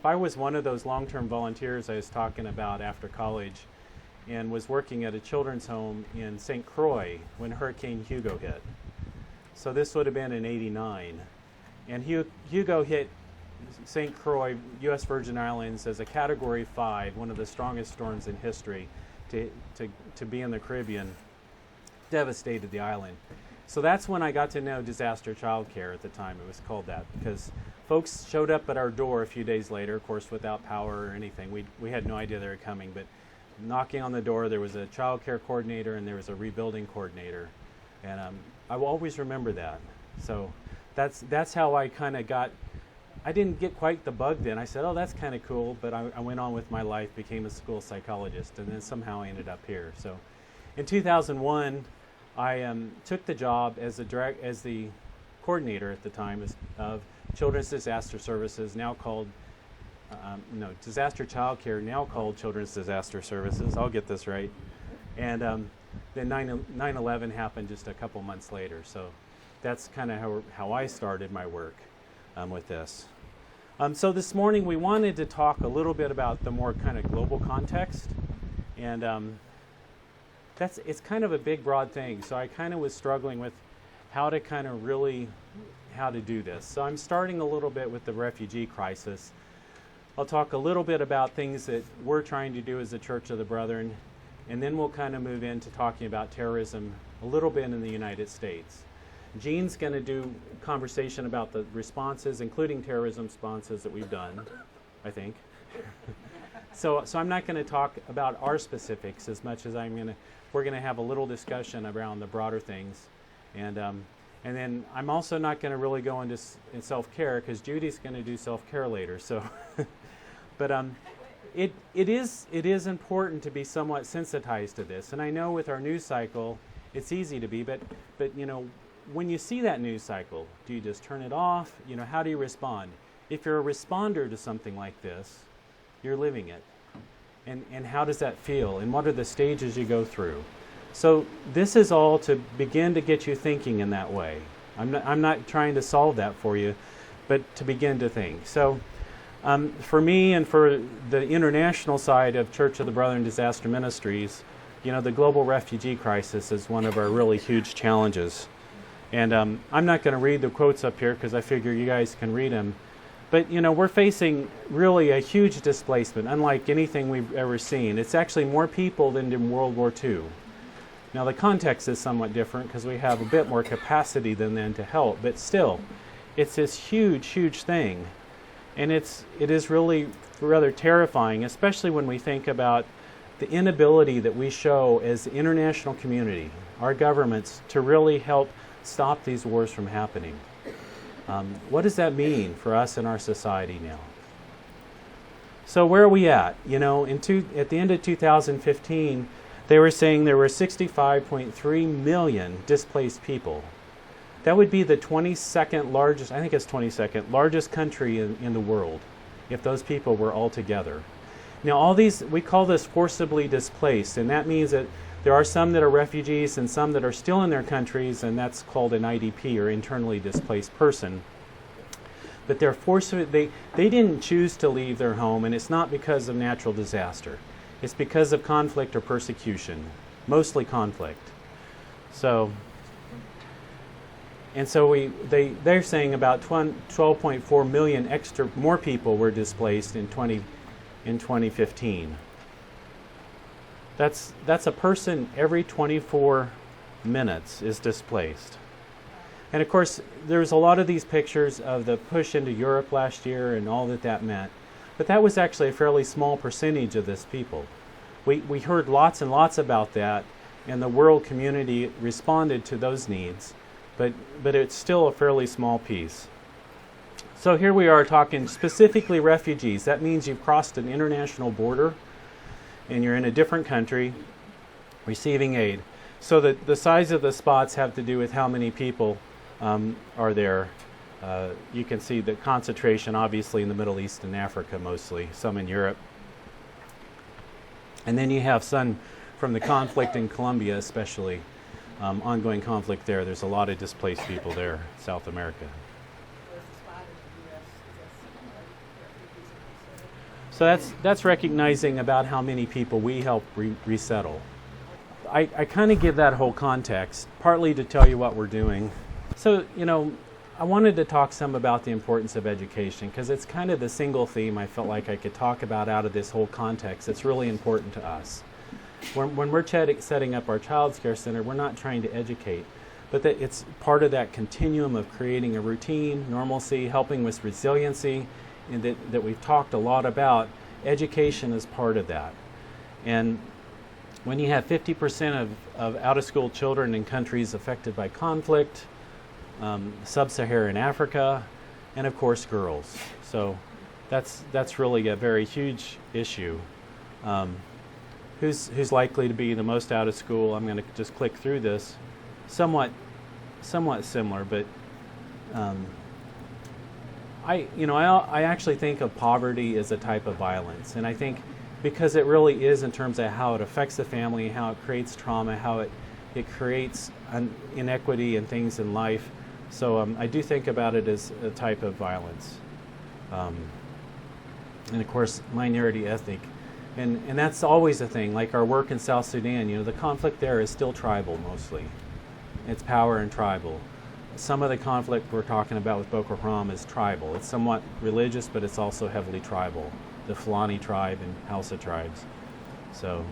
I was one of those long-term volunteers I was talking about after college and was working at a children's home in St. Croix when Hurricane Hugo hit. So this would have been in '89. And Hugo hit St. Croix, U.S. Virgin Islands, as a Category 5, one of the strongest storms in history to be in the Caribbean, devastated the island. So that's when I got to know Disaster Childcare at the time. It was called that because folks showed up at our door a few days later, of course, without power or anything. We had no idea they were coming, but knocking on the door, there was a child care coordinator and there was a rebuilding coordinator. And I will always remember that. So that's how I kind of got. I didn't get quite the bug then. I said, oh, that's kind of cool, but I went on with my life, became a school psychologist, and then somehow I ended up here. So in 2001, I took the job as the coordinator at the time of Children's Disaster Services, now called, Disaster Childcare, now called Children's Disaster Services. I'll get this right. And then 9/11 happened just a couple months later. So that's kind of how I started my work with this. So this morning we wanted to talk a little bit about the more kind of global context. And it's kind of a big, broad thing. So I kind of was struggling with how to do this. So I'm starting a little bit with the refugee crisis. I'll talk a little bit about things that we're trying to do as the Church of the Brethren, and then we'll kind of move into talking about terrorism a little bit in the United States. Jean's going to do conversation about the responses, including terrorism responses that we've done, I think. So I'm not going to talk about our specifics as much as we're going to have a little discussion around the broader things. And then I'm also not going to really go into self-care because Judy's going to do self-care later. So, but it is important to be somewhat sensitized to this. And I know with our news cycle, it's easy to be, but when you see that news cycle, do you just turn it off? How do you respond? If you're a responder to something like this, you're living it. And how does that feel? And what are the stages you go through? So this is all to begin to get you thinking in that way. I'm not trying to solve that for you, but to begin to think. So for me and for the international side of Church of the Brethren Disaster Ministries, the global refugee crisis is one of our really huge challenges. And I'm not going to read the quotes up here because I figure you guys can read them. But, we're facing really a huge displacement, unlike anything we've ever seen. It's actually more people than in World War II. Now, the context is somewhat different because we have a bit more capacity than then to help. But still, it's this huge, huge thing. And it is really rather terrifying, especially when we think about the inability that we show as the international community, our governments, to really help stop these wars from happening. What does that mean for us in our society now? So where are we at? At the end of 2015, they were saying there were 65.3 million displaced people. That would be the 22nd largest, I think it's 22nd, largest country in the world if those people were all together. Now all these, we call this forcibly displaced, and that means that there are some that are refugees and some that are still in their countries, and that's called an IDP, or internally displaced person. But they're they didn't choose to leave their home, and it's not because of natural disaster. It's because of conflict or persecution, mostly conflict. So they're saying about 12.4 million more people were displaced in 2015. That's a person every 24 minutes is displaced. And of course, there's a lot of these pictures of the push into Europe last year and all that meant. But that was actually a fairly small percentage of this people. We heard lots and lots about that, and the world community responded to those needs. But it's still a fairly small piece. So here we are talking specifically refugees. That means you've crossed an international border and you're in a different country receiving aid. So the size of the spots have to do with how many people are there. You can see the concentration obviously in the Middle East and Africa mostly, some in Europe. And then you have some from the conflict in Colombia especially, ongoing conflict there. There's a lot of displaced people there, South America. So that's recognizing about how many people we help resettle. I kind of give that whole context, partly to tell you what we're doing. So, I wanted to talk some about the importance of education because it's kind of the single theme I felt like I could talk about out of this whole context. It's really important to us. When we're setting up our Childcare Center, we're not trying to educate, but that it's part of that continuum of creating a routine, normalcy, helping with resiliency, and that we've talked a lot about. Education is part of that. And when you have 50% of out-of-school children in countries affected by conflict, sub-Saharan Africa, and of course girls. So that's really a very huge issue. Who's likely to be the most out of school? I'm going to just click through this. Somewhat similar, but I actually think of poverty as a type of violence, and I think because it really is in terms of how it affects the family, how it creates trauma, how it creates inequity and things in life. So I do think about it as a type of violence. And of course, minority ethnic. And that's always a thing, like our work in South Sudan, the conflict there is still tribal mostly. It's power and tribal. Some of the conflict we're talking about with Boko Haram is tribal. It's somewhat religious, but it's also heavily tribal. The Fulani tribe and Hausa tribes. So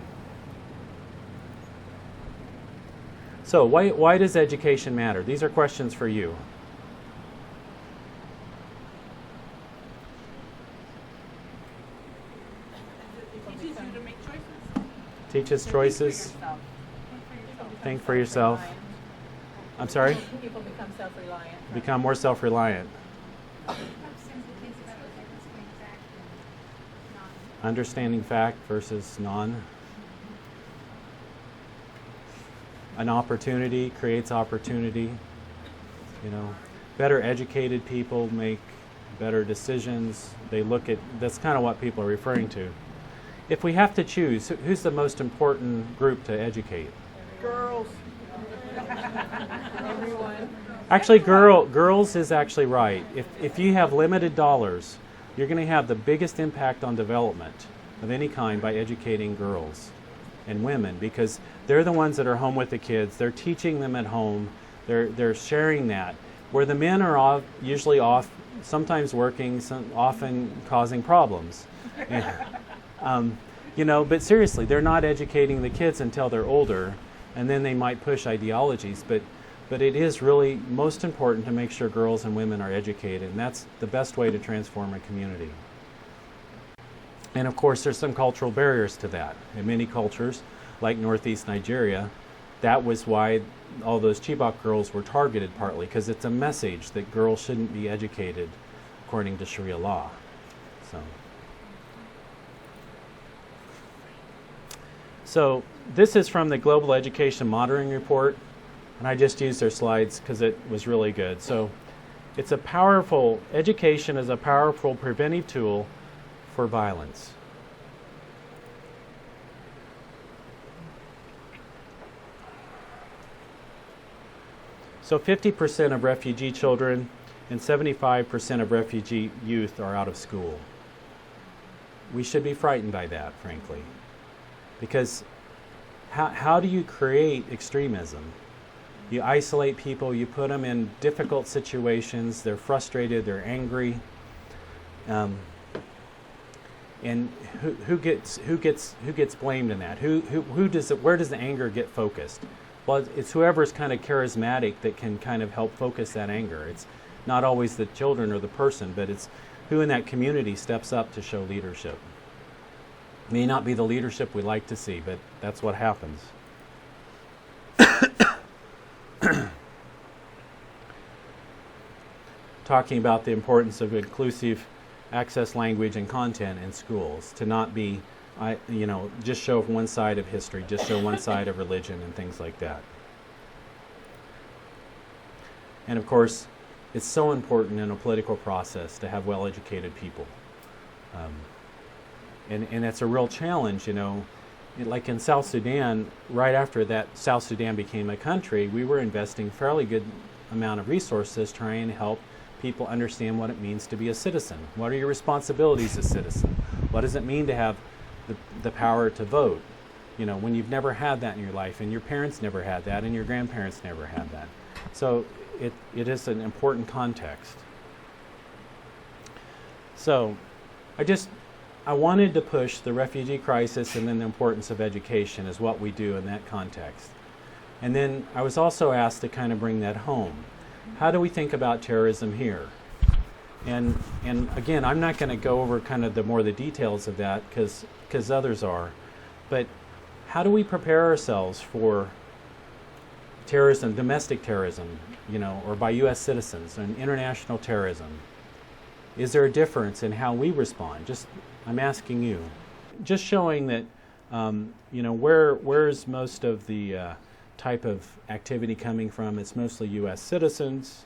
why does education matter? These are questions for you. It teaches you to make choices. Teaches choices. Think for yourself. I'm sorry? People become self-reliant. Become more self-reliant. Understanding fact versus non. An opportunity creates opportunity. Better educated people make better decisions. That's kind of what people are referring to. If we have to choose, who's the most important group to educate? Girls. Everyone. Actually, girls is actually right. If you have limited dollars, you're going to have the biggest impact on development of any kind by educating girls and women, because they're the ones that are home with the kids. They're teaching them at home. They're sharing that. Where the men are usually off, sometimes working, often causing problems. But seriously, they're not educating the kids until they're older, and then they might push ideologies. But it is really most important to make sure girls and women are educated, and that's the best way to transform a community. And of course, there's some cultural barriers to that. In many cultures, like Northeast Nigeria, that was why all those Chibok girls were targeted, partly because it's a message that girls shouldn't be educated according to Sharia law. So this is from the Global Education Monitoring Report, and I just used their slides because it was really good. So education is a powerful preventive tool for violence. So 50% of refugee children and 75% of refugee youth are out of school. We should be frightened by that, frankly. Because how do you create extremism? You isolate people, you put them in difficult situations, they're frustrated, they're angry. And who gets blamed in that? Where does the anger get focused? Well, it's whoever's kind of charismatic that can kind of help focus that anger. It's not always the children or the person, but it's who in that community steps up to show leadership. It may not be the leadership we like to see, but that's what happens. Talking about the importance of inclusive access language and content in schools, to not be just show one side of history, just show one side of religion and things like that. And of course, it's so important in a political process to have well-educated people. And that's a real challenge, Like in South Sudan, right after that South Sudan became a country, we were investing fairly good amount of resources trying to help people understand what it means to be a citizen. What are your responsibilities as a citizen? What does it mean to have the power to vote? You know, when you've never had that in your life, and your parents never had that, and your grandparents never had that. So it is an important context. So I wanted to push the refugee crisis and then the importance of education as what we do in that context. And then I was also asked to kind of bring that home. How do we think about terrorism here? And again, I'm not going to go over kind of the details of that because others are. But how do we prepare ourselves for terrorism, domestic terrorism, you know, or by U.S. citizens, and international terrorism? Is there a difference in how we respond? I'm asking you. Just showing that, you know, where's most of the type of activity coming from? It's mostly U.S. citizens.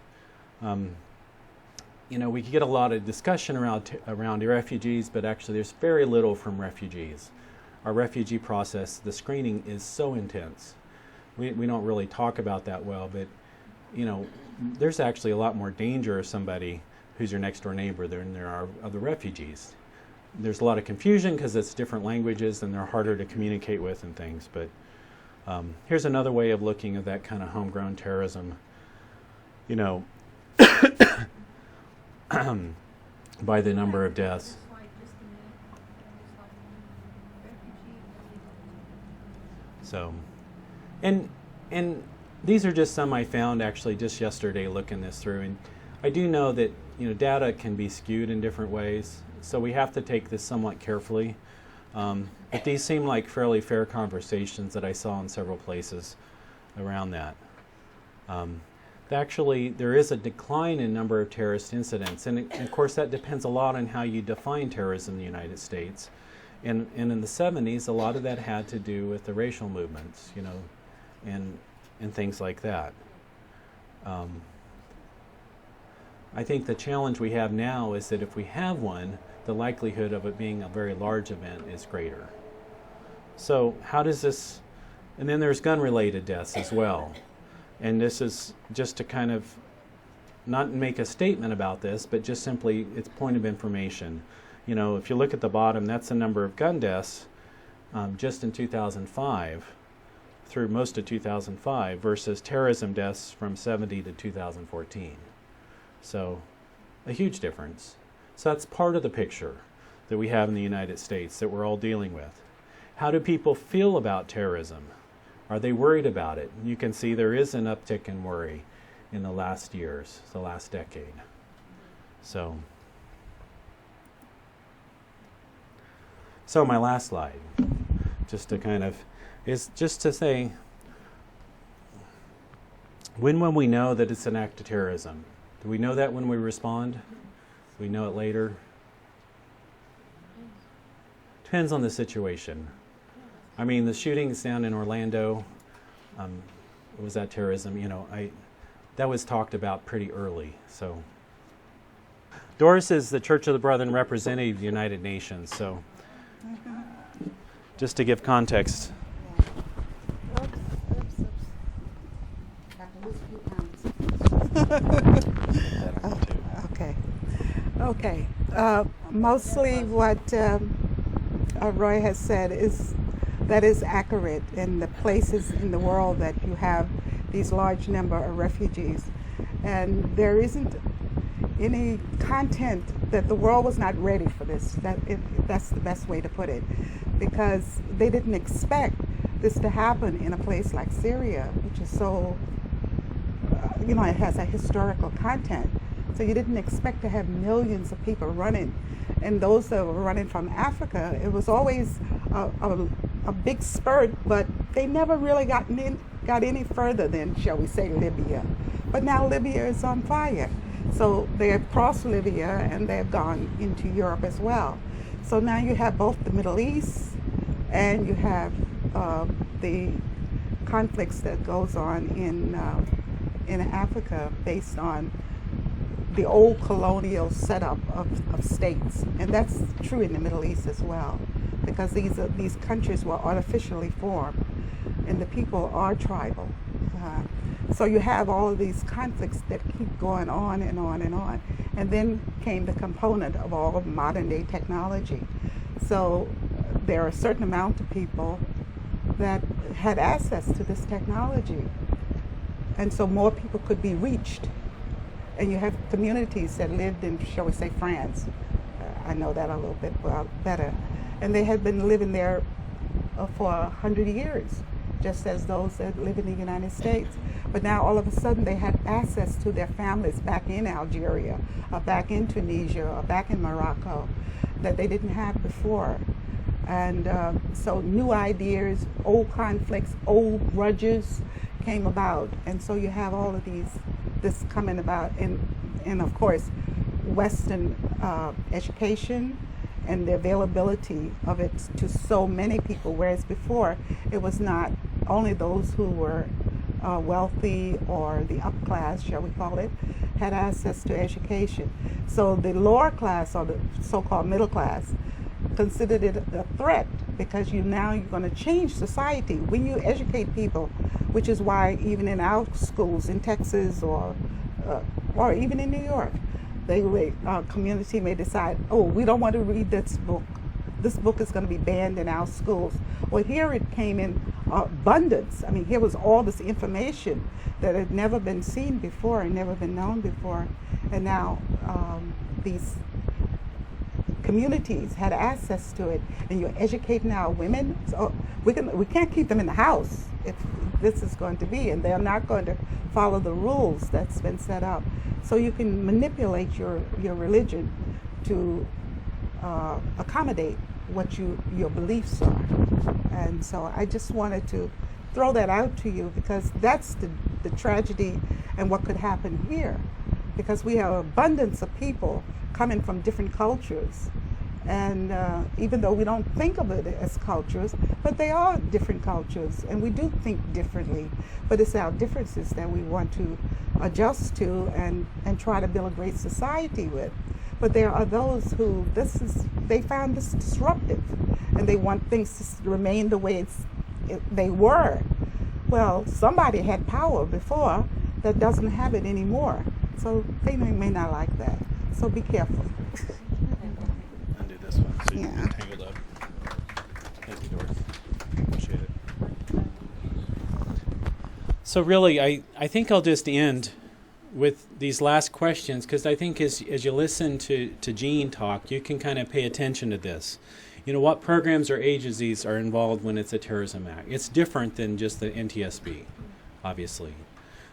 You know, we could get a lot of discussion around the refugees, but actually there's very little from refugees. Our refugee process, the screening is so intense. We don't really talk about that well, but, you know, there's actually a lot more danger of somebody who's your next door neighbor than there are of the refugees. There's a lot of confusion because it's different languages and they're harder to communicate with and things, but here's another way of looking at that kind of homegrown terrorism. You know, by the number of deaths. So, and these are just some I found actually just yesterday looking this through, and I do know that, you know, data can be skewed in different ways, so we have to take this somewhat carefully. But these seem like fairly fair conversations that I saw in several places around that. Actually, there is a decline in number of terrorist incidents, and of course that depends a lot on how you define terrorism in the United States. And in the 70s, a lot of that had to do with the racial movements, you know, and things like that. I think the challenge we have now is that if we have one, the likelihood of it being a very large event is greater. So how does this, and then there's gun-related deaths as well. And this is just to kind of not make a statement about this, but just simply it's point of information. You know, if you look at the bottom, that's the number of gun deaths just in 2005 through most of 2005 versus terrorism deaths from 70 to 2014. So a huge difference. So that's part of the picture that we have in the United States that we're all dealing with. How do people feel about terrorism? Are they worried about it? You can see there is an uptick in worry in the last years, the last decade. So my last slide, just to kind of, is just to say, when will we know that it's an act of terrorism? Do we know that when we respond? Do we know it later? Depends on the situation. I mean, the shootings down in Orlando, was that terrorism? You know, that was talked about pretty early. So, Doris is the Church of the Brethren representative of the United Nations. So, just to give context. Okay. Mostly what Roy has said is accurate in the places in the world that you have these large number of refugees, and there isn't any content that the world was not ready for this. That's the best way to put it, because they didn't expect this to happen in a place like Syria, which is so, you know, it has a historical content. So you didn't expect to have millions of people running, and those that were running from Africa, it was always a big spurt, but they never really got any further than, shall we say, Libya. But now Libya is on fire. So they have crossed Libya and they've gone into Europe as well. So now you have both the Middle East and you have the conflicts that goes on in Africa based on the old colonial setup of states. And that's true in the Middle East as well, because these countries were artificially formed and the people are tribal. So you have all of these conflicts that keep going on and on and on. And then came the component of all of modern day technology. So there are a certain amount of people that had access to this technology. And so more people could be reached. And you have communities that lived in, shall we say, France. I know that a little bit better. And they had been living there for 100 years, just as those that live in the United States. But now all of a sudden they had access to their families back in Algeria, or back in Tunisia, or back in Morocco, that they didn't have before. And so new ideas, old conflicts, old grudges came about. And so you have all of this coming about. And of course, Western education and the availability of it to so many people, whereas before it was not only those who were wealthy or the up class, shall we call it, had access to education. So the lower class, or the so-called middle class, considered it a threat, because you're going to change society when you educate people, which is why even in our schools in Texas or even in New York, community may decide, oh, we don't want to read this book. This book is going to be banned in our schools. Well, here it came in abundance. I mean, here was all this information that had never been seen before and never been known before. And now these communities had access to it, and you're educating our women. So we can't keep them in the house if this is going to be, and they're not going to follow the rules that's been set up. So you can manipulate your religion to accommodate what your beliefs are. And so I just wanted to throw that out to you, because that's the tragedy and what could happen here, because we have abundance of people coming from different cultures. And even though we don't think of it as cultures, but they are different cultures, and we do think differently. But it's our differences that we want to adjust to and try to build a great society with. But there are those who they found this disruptive, and they want things to remain the way they were. Well, somebody had power before that doesn't have it anymore. So they may not like that. So be careful. Undo this one so you Yeah. can tangled up. Thank you, Doris. Appreciate it. So really, I think I'll just end with these last questions, because I think as you listen to Jean talk, you can kind of pay attention to this. You know, what programs or agencies are involved when it's a terrorism act? It's different than just the NTSB, obviously.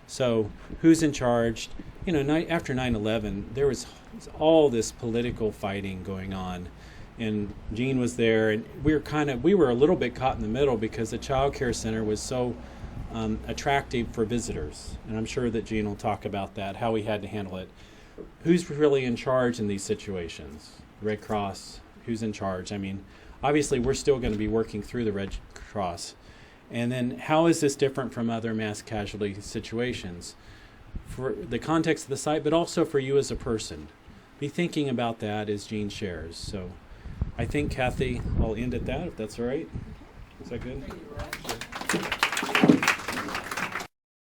So who's in charge? You know, after 9/11, there was all this political fighting going on, and Jean was there, and we were a little bit caught in the middle, because the child care center was so attractive for visitors, and I'm sure that Jean will talk about that, how we had to handle it. Who's really in charge in these situations? Red Cross, who's in charge? I mean, obviously we're still going to be working through the Red Cross. And then how is this different from other mass casualty situations? For the context of the site, but also for you as a person. Be thinking about that as Jean shares. So I think, Kathy, I'll end at that, if that's all right. Is that good?